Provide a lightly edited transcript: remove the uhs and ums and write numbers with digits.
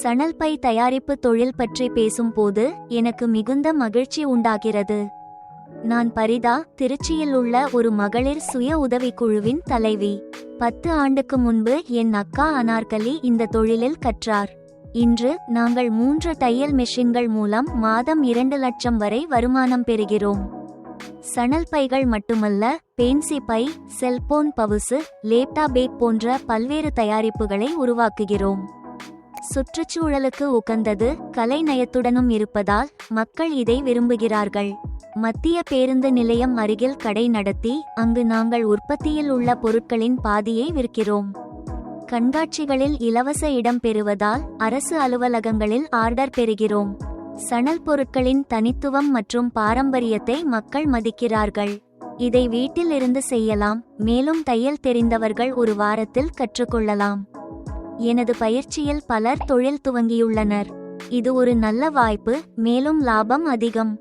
சணல் பை தயாரிப்பு தொழில் பற்றி பேசும்போது எனக்கு மிகுந்த மகிழ்ச்சி உண்டாகிறது. நான் பரிதா, திருச்சியில் உள்ள ஒரு மகளிர் சுய உதவிக்குழுவின் தலைவி. 10 ஆண்டுக்கு முன்பு என் அக்கா அனார்கலி இந்த தொழிலில் கற்றார். இன்று நாங்கள் 3 தையல் மெஷின்கள் மூலம் மாதம் 2 லட்சம் வரை வருமானம் பெறுகிறோம். சணல் பைகள் மட்டுமல்ல, Bency by, cellphone பவுசு, laptop bag போன்ற பல்வேறு தயாரிப்புகளை உருவாக்குகிறோம். சுற்றுச்சூழலுக்கு உகந்தது, கலை நயத்துடனும் இருப்பதால் மக்கள் இதை விரும்புகிறார்கள். மத்திய பேருந்து நிலையம் அருகில் கடை நடத்தி அங்கு நாங்கள் உற்பத்தியில் உள்ள பொருட்களின் பாதியை விற்கிறோம். கண்காட்சிகளில் இலவச இடம் பெறுவதால் அரசு அலுவலகங்களில் ஆர்டர் பெறுகிறோம். சணல் பொருட்களின் தனித்துவம் மற்றும் பாரம்பரியத்தை மக்கள் மதிக்கிறார்கள். இதை வீட்டில் இருந்து செய்யலாம், மேலும் தையல் தெரிந்தவர்கள் ஒரு வாரத்தில் கற்றுக்கொள்ளலாம். எனது பயிற்சியில் பலர் தொழில் துவங்கியுள்ளனர். இது ஒரு நல்ல வாய்ப்பு, மேலும் லாபம் அதிகம்.